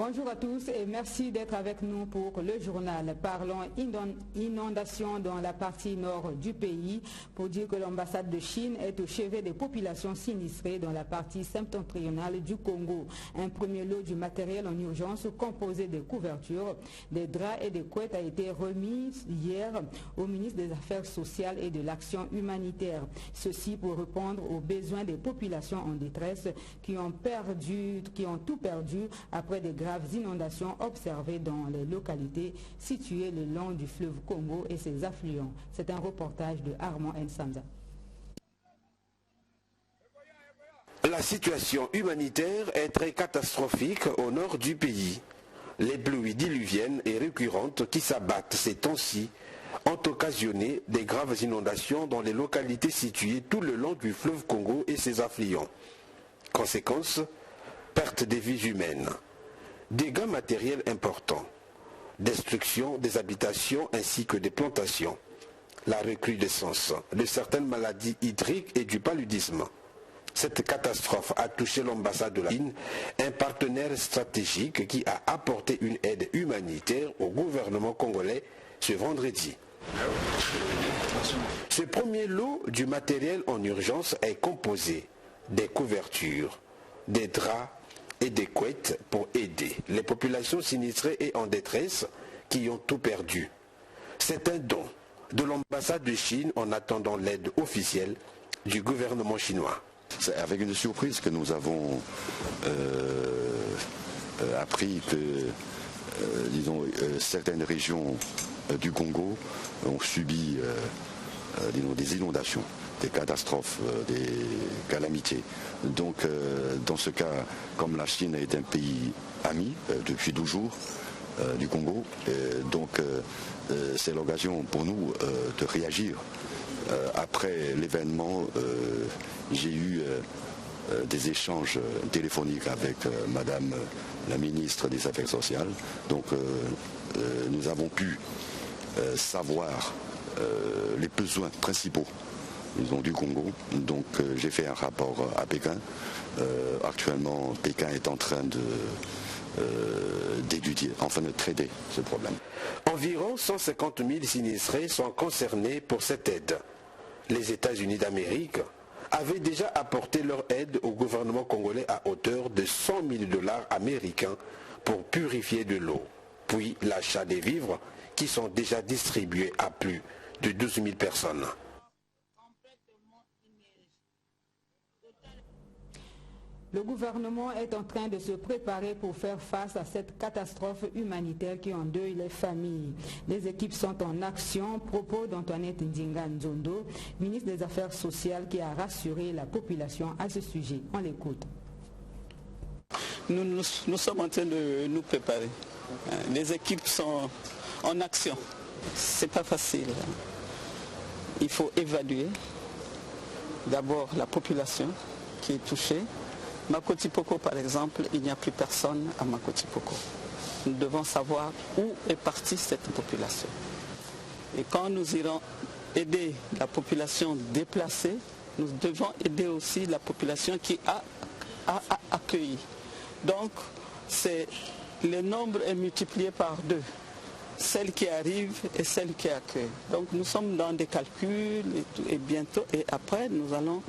Bonjour à tous et merci d'être avec nous pour le journal. Parlons inondation dans la partie nord du pays pour dire que l'ambassade de Chine est au chevet des populations sinistrées dans la partie septentrionale du Congo. Un premier lot du matériel en urgence composé de couvertures, des draps et des couettes a été remis hier au ministre des Affaires sociales et de l'Action humanitaire. Ceci pour répondre aux besoins des populations en détresse qui ont tout perdu après des graves inondations observées dans les localités situées le long du fleuve Congo et ses affluents. C'est un reportage de Armand Nsanza. La situation humanitaire est très catastrophique au nord du pays. Les pluies diluviennes et récurrentes qui s'abattent ces temps-ci ont occasionné des graves inondations dans les localités situées tout le long du fleuve Congo et ses affluents. Conséquence, perte des vies humaines, dégâts matériels importants, destruction des habitations ainsi que des plantations, la recrudescence de certaines maladies hydriques et du paludisme. Cette catastrophe a touché l'ambassade de la Chine, un partenaire stratégique qui a apporté une aide humanitaire au gouvernement congolais ce vendredi. Ce premier lot du matériel en urgence est composé des couvertures, des draps et des couettes pour aider les populations sinistrées et en détresse qui ont tout perdu. C'est un don de l'ambassade de Chine en attendant l'aide officielle du gouvernement chinois. C'est avec une surprise que nous avons appris que certaines régions du Congo ont subi des inondations, des catastrophes, des calamités. Donc dans ce cas, comme la Chine est un pays ami depuis toujours du Congo, c'est l'occasion pour nous de réagir. Après l'événement, j'ai eu des échanges téléphoniques avec Madame la ministre des Affaires sociales. Donc nous avons pu savoir les besoins principaux du Congo. Donc j'ai fait un rapport à Pékin. Actuellement, Pékin est en train d'étudier, enfin de traiter ce problème. Environ 150 000 sinistrés sont concernés pour cette aide. Les États-Unis d'Amérique avaient déjà apporté leur aide au gouvernement congolais à hauteur de 100 000 $ américains pour purifier de l'eau, puis l'achat des vivres qui sont déjà distribués à plus de 12 000 personnes. Le gouvernement est en train de se préparer pour faire face à cette catastrophe humanitaire qui endeuille les familles. Les équipes sont en action. Propos d'Antoinette Ndinga Nzondo, ministre des Affaires sociales, qui a rassuré la population à ce sujet. On l'écoute. Nous sommes en train de nous préparer. Les équipes sont en action. C'est pas facile. Il faut évaluer d'abord la population qui est touchée. Makotipoko, par exemple, il n'y a plus personne à Makotipoko. Nous devons savoir où est partie cette population. Et quand nous irons aider la population déplacée, nous devons aider aussi la population qui a accueilli. Donc, le nombre est multiplié par 2. Celle qui arrive et celle qui accueille. Donc, nous sommes dans des calculs et bientôt, et après, nous allons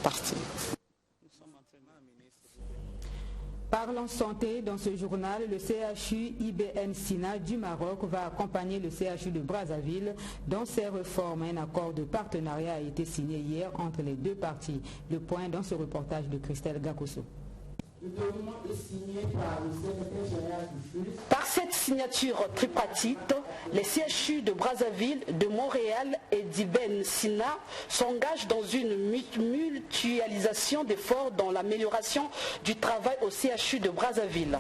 partir. Parlons santé, dans ce journal, le CHU Ibn Sina du Maroc va accompagner le CHU de Brazzaville dans ses réformes. Un accord de partenariat a été signé hier entre les deux parties. Le point dans ce reportage de Christelle Gakoso. Le document est signé par le secrétaire général du FULS. Par cette signature tripartite, les CHU de Brazzaville, de Montréal et d'Ibn Sina s'engagent dans une mutualisation d'efforts dans l'amélioration du travail au CHU de Brazzaville.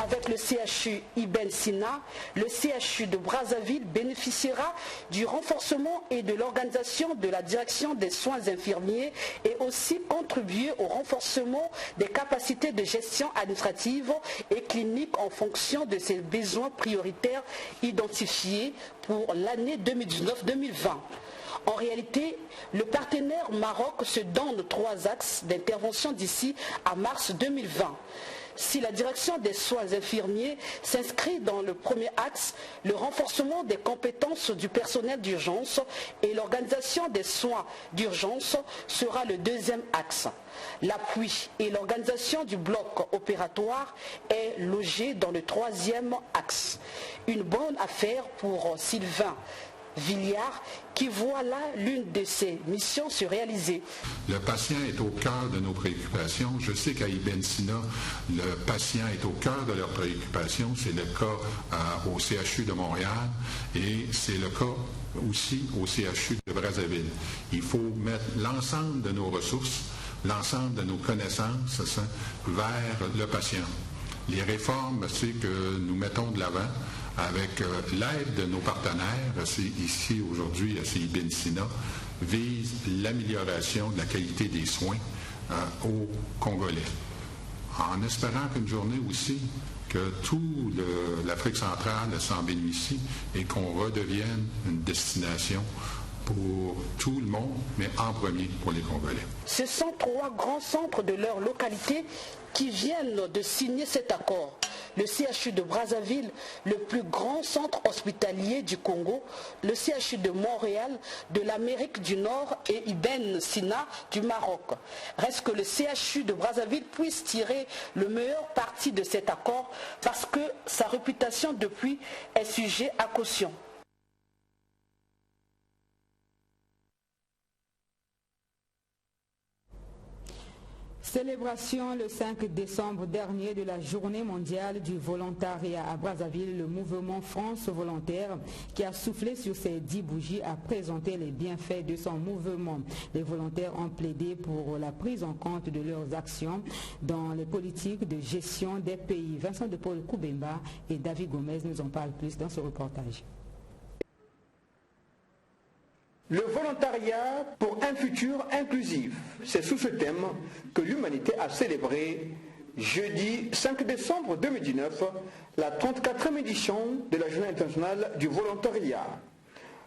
Avec le CHU Ibn Sina, le CHU de Brazzaville bénéficiera du renforcement et de l'organisation de la direction des soins infirmiers et aussi contribuer au renforcement des capacités de gestion administrative et clinique en fonction de ses besoins prioritaires identifiés pour l'année 2019-2020. En réalité, le partenaire Maroc se donne 3 axes d'intervention d'ici à mars 2020. Si la direction des soins infirmiers s'inscrit dans le premier axe, le renforcement des compétences du personnel d'urgence et l'organisation des soins d'urgence sera le deuxième axe. L'appui et l'organisation du bloc opératoire est logé dans le troisième axe. Une bonne affaire pour Sylvain Villiard, qui voit là l'une de ses missions se réaliser. Le patient est au cœur de nos préoccupations. Je sais qu'à Ibn Sina, le patient est au cœur de leurs préoccupations. C'est le cas au CHU de Montréal et c'est le cas aussi au CHU de Brazzaville. Il faut mettre l'ensemble de nos ressources, l'ensemble de nos connaissances vers le patient. Les réformes, c'est que nous mettons de l'avant avec l'aide de nos partenaires, ici aujourd'hui à Ibn Sina, vise l'amélioration de la qualité des soins aux Congolais. En espérant qu'une journée aussi, que tout l'Afrique centrale s'en bénéficie et qu'on redevienne une destination pour tout le monde, mais en premier pour les Congolais. Ce sont 3 grands centres de leur localité qui viennent de signer cet accord. Le CHU de Brazzaville, le plus grand centre hospitalier du Congo, le CHU de Montréal, de l'Amérique du Nord et Ibn Sina du Maroc. Reste que le CHU de Brazzaville puisse tirer le meilleur parti de cet accord parce que sa réputation depuis est sujet à caution. Célébration le 5 décembre dernier de la journée mondiale du volontariat à Brazzaville. Le mouvement France Volontaire qui a soufflé sur ses 10 bougies a présenté les bienfaits de son mouvement. Les volontaires ont plaidé pour la prise en compte de leurs actions dans les politiques de gestion des pays. Vincent de Paul Koubemba et David Gomez nous en parlent plus dans ce reportage. Le volontariat pour un futur inclusif, c'est sous ce thème que l'humanité a célébré jeudi 5 décembre 2019 la 34e édition de la Journée internationale du volontariat.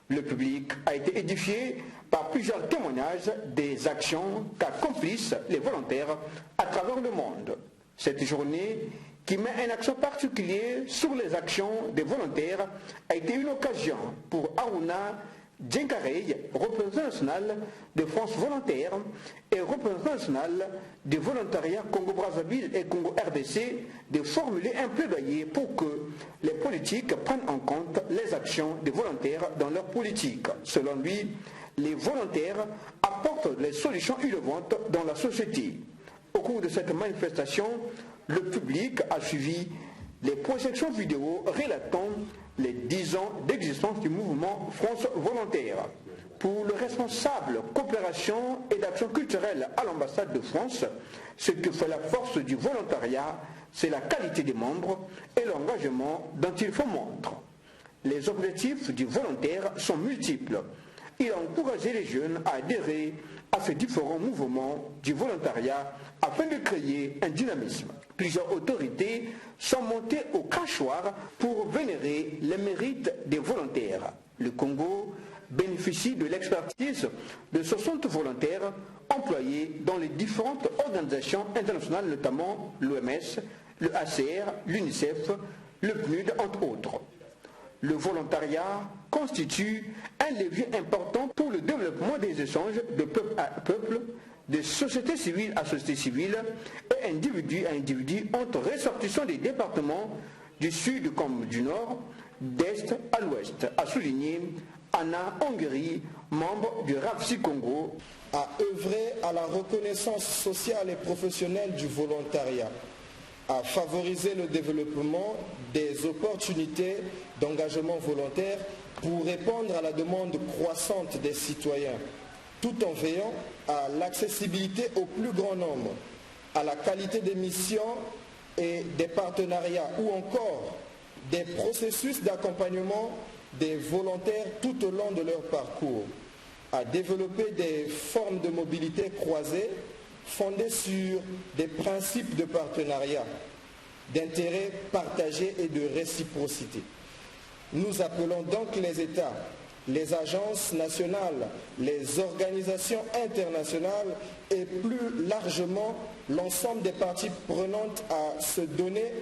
Le public a été édifié par plusieurs témoignages des actions qu'accomplissent les volontaires à travers le monde. Cette journée, qui met un accent particulier sur les actions des volontaires, a été une occasion pour Aruna Djenkarey, représentant national de France Volontaire et représentant national du volontariat Congo-Brazzaville et Congo-RDC, de formuler un plaidoyer pour que les politiques prennent en compte les actions des volontaires dans leur politique. Selon lui, les volontaires apportent les solutions innovantes dans la société. Au cours de cette manifestation, le public a suivi les projections vidéo relatant les 10 ans d'existence du mouvement France Volontaire. Pour le responsable coopération et d'action culturelle à l'ambassade de France, ce que fait la force du volontariat, c'est la qualité des membres et l'engagement dont il faut montre. Les objectifs du volontaire sont multiples. Il a encouragé les jeunes à adhérer à ces différents mouvements du volontariat afin de créer un dynamisme. Plusieurs autorités sont montées au crachoir pour vénérer les mérites des volontaires. Le Congo bénéficie de l'expertise de 60 volontaires employés dans les différentes organisations internationales, notamment l'OMS, le ACR, l'UNICEF, le PNUD, entre autres. Le volontariat constitue un levier important pour le développement des échanges de peuple à peuple, de société civile à société civile et individu à individu entre ressortissants des départements du sud comme du nord, d'est à l'ouest, a souligné Anna Ongeri, membre du RAFSI Congo. A œuvré à la reconnaissance sociale et professionnelle du volontariat, à favoriser le développement des opportunités d'engagement volontaire pour répondre à la demande croissante des citoyens, tout en veillant à l'accessibilité au plus grand nombre, à la qualité des missions et des partenariats ou encore des processus d'accompagnement des volontaires tout au long de leur parcours, à développer des formes de mobilité croisées fondées sur des principes de partenariat, d'intérêt partagé et de réciprocité. Nous appelons donc les États les agences nationales, les organisations internationales et plus largement l'ensemble des parties prenantes à se donner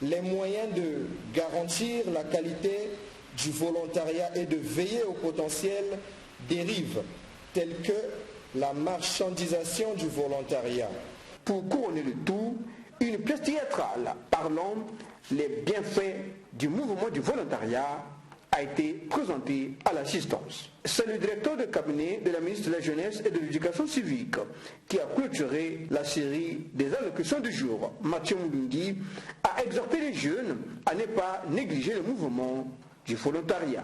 les moyens de garantir la qualité du volontariat et de veiller aux potentielles dérives telles que la marchandisation du volontariat. Pour couronner le tout, une pièce théâtrale parlant les bienfaits du mouvement du volontariat a été présentée à l'assistance. C'est le directeur de cabinet de la ministre de la Jeunesse et de l'Éducation civique qui a clôturé la série des allocutions du jour. Mathieu Moulungi a exhorté les jeunes à ne pas négliger le mouvement du volontariat.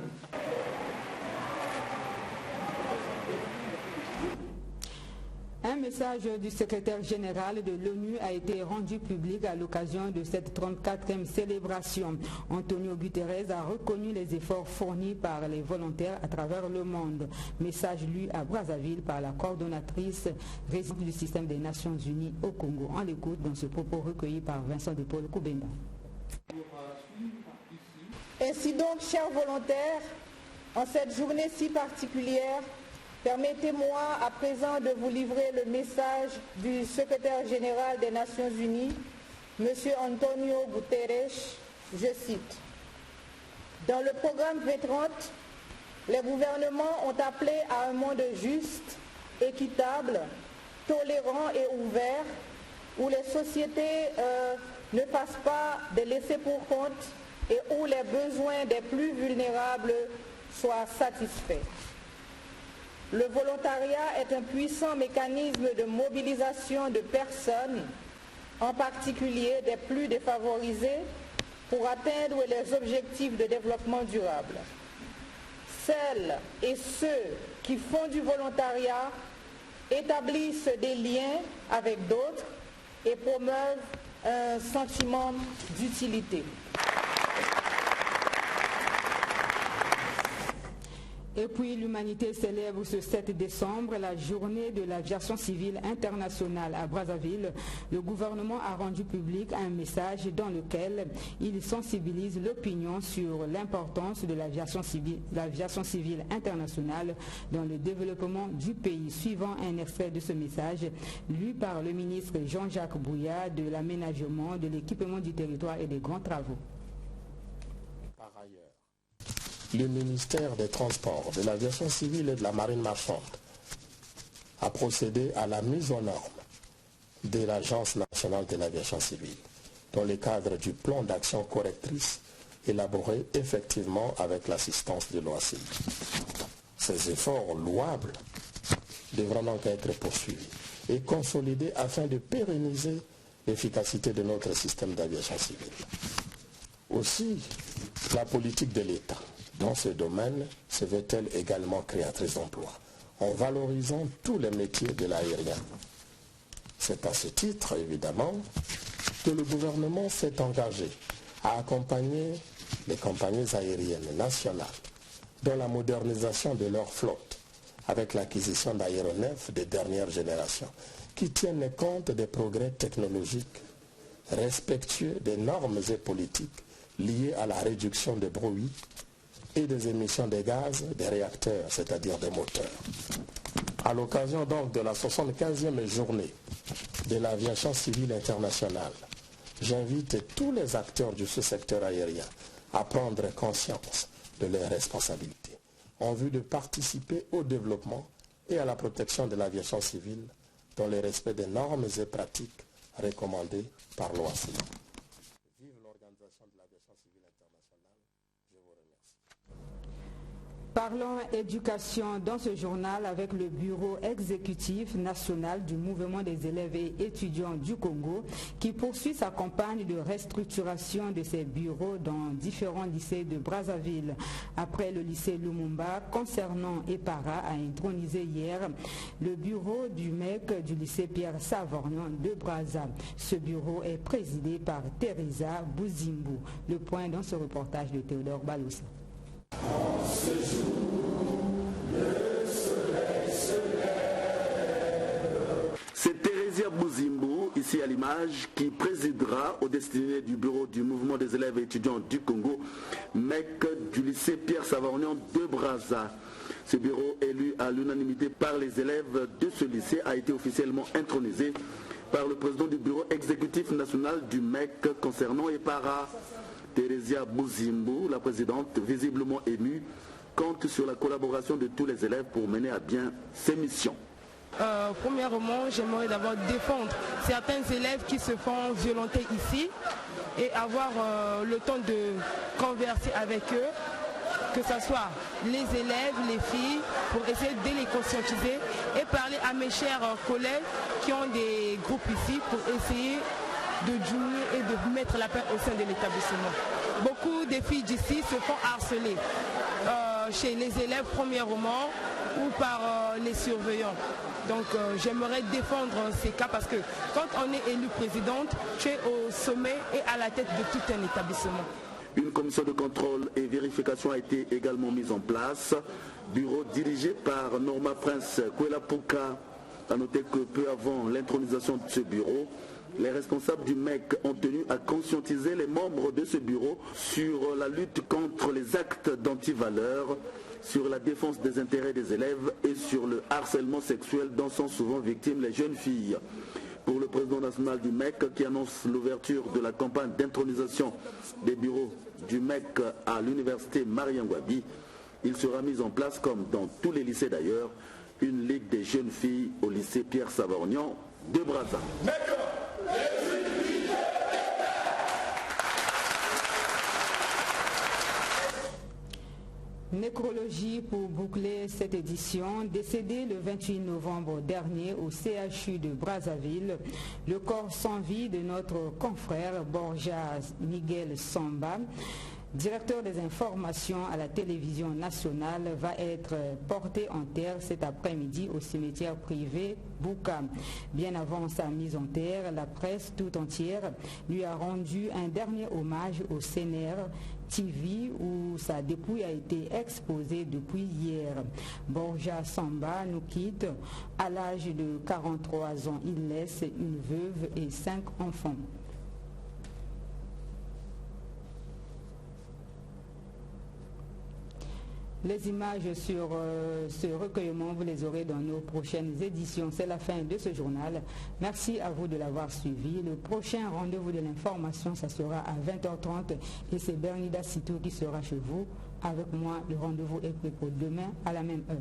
Un message du secrétaire général de l'ONU a été rendu public à l'occasion de cette 34e célébration. Antonio Guterres a reconnu les efforts fournis par les volontaires à travers le monde. Message lu à Brazzaville par la coordonnatrice résidente du système des Nations Unies au Congo. On l'écoute dans ce propos recueilli par Vincent de Paul Koubenda. Ainsi donc, chers volontaires, en cette journée si particulière, permettez-moi à présent de vous livrer le message du secrétaire général des Nations Unies, M. Antonio Guterres. Je cite: dans le programme V30, les gouvernements ont appelé à un monde juste, équitable, tolérant et ouvert, où les sociétés ne fassent pas de laissés pour compte et où les besoins des plus vulnérables soient satisfaits. Le volontariat est un puissant mécanisme de mobilisation de personnes, en particulier des plus défavorisées, pour atteindre les objectifs de développement durable. Celles et ceux qui font du volontariat établissent des liens avec d'autres et promeuvent un sentiment d'utilité. Et puis l'humanité célèbre ce 7 décembre la journée de l'aviation civile internationale à Brazzaville. Le gouvernement a rendu public un message dans lequel il sensibilise l'opinion sur l'importance de l'aviation civile internationale dans le développement du pays. Suivant un extrait de ce message lu par le ministre Jean-Jacques Bouya de l'aménagement, de l'équipement du territoire et des grands travaux. Le ministère des Transports, de l'Aviation civile et de la Marine marchande a procédé à la mise aux normes de l'Agence nationale de l'aviation civile dans le cadre du plan d'action correctrice élaboré effectivement avec l'assistance de l'OACI. Ces efforts louables devront donc être poursuivis et consolidés afin de pérenniser l'efficacité de notre système d'aviation civile. Aussi, la politique de l'État dans ce domaine se veut-elle également créatrice d'emplois, en valorisant tous les métiers de l'aérien. C'est à ce titre, évidemment, que le gouvernement s'est engagé à accompagner les compagnies aériennes nationales dans la modernisation de leur flotte, avec l'acquisition d'aéronefs de dernière génération, qui tiennent compte des progrès technologiques, respectueux des normes et politiques liées à la réduction des bruits et des émissions de gaz des réacteurs, c'est-à-dire des moteurs. À l'occasion donc de la 75e journée de l'aviation civile internationale, j'invite tous les acteurs du sous-secteur aérien à prendre conscience de leurs responsabilités en vue de participer au développement et à la protection de l'aviation civile dans le respect des normes et pratiques recommandées par l'OACI. Vive l'Organisation de l'aviation civile internationale. Je vous remercie. Parlons éducation dans ce journal avec le bureau exécutif national du mouvement des élèves et étudiants du Congo qui poursuit sa campagne de restructuration de ses bureaux dans différents lycées de Brazzaville. Après le lycée Lumumba, concernant Epara, a intronisé hier le bureau du MEC du lycée Pierre Savorgnan de Brazza. Ce bureau est présidé par Teresa Bouzimbo. Le point dans ce reportage de Théodore Baloussa. En ce jour, le soleil se lève. C'est Teresa Bouzimbo, ici à l'image, qui présidera aux destinées du bureau du mouvement des élèves et étudiants du Congo, MEC du lycée Pierre Savarnian de Brazza. Ce bureau, élu à l'unanimité par les élèves de ce lycée, a été officiellement intronisé par le président du bureau exécutif national du MEC concernant EPARA. Thérésia Bouzimbo, la présidente, visiblement émue, compte sur la collaboration de tous les élèves pour mener à bien ces missions. Premièrement, j'aimerais d'abord défendre certains élèves qui se font violenter ici et avoir le temps de converser avec eux, que ce soit les élèves, les filles, pour essayer de les conscientiser et parler à mes chers collègues qui ont des groupes ici pour essayer de jouer et de mettre la paix au sein de l'établissement. Beaucoup de filles d'ici se font harceler chez les élèves premièrement ou par les surveillants. Donc j'aimerais défendre ces cas parce que quand on est élu présidente, tu es au sommet et à la tête de tout un établissement. Une commission de contrôle et vérification a été également mise en place. Bureau dirigé par Norma Prince Kwelapuka. A noter que peu avant l'intronisation de ce bureau, les responsables du MEC ont tenu à conscientiser les membres de ce bureau sur la lutte contre les actes d'antivaleurs, sur la défense des intérêts des élèves et sur le harcèlement sexuel dont sont souvent victimes les jeunes filles. Pour le président national du MEC qui annonce l'ouverture de la campagne d'intronisation des bureaux du MEC à l'université Mariangwabi, il sera mis en place, comme dans tous les lycées d'ailleurs, une ligue des jeunes filles au lycée Pierre Savarnian de Brazza. Nécrologie pour boucler cette édition. Décédé le 28 novembre dernier au CHU de Brazzaville, le corps sans vie de notre confrère Borja Miguel Samba, directeur des informations à la télévision nationale, va être porté en terre cet après-midi au cimetière privé Bouka. Bien avant sa mise en terre, la presse tout entière lui a rendu un dernier hommage au CNR TV où sa dépouille a été exposée depuis hier. Borja Samba nous quitte à l'âge de 43 ans. Il laisse une veuve et 5 enfants. Les images sur ce recueillement, vous les aurez dans nos prochaines éditions. C'est la fin de ce journal. Merci à vous de l'avoir suivi. Le prochain rendez-vous de l'information, ça sera à 20h30 et c'est Bernida Sitou qui sera chez vous. Avec moi, le rendez-vous est pris pour demain à la même heure.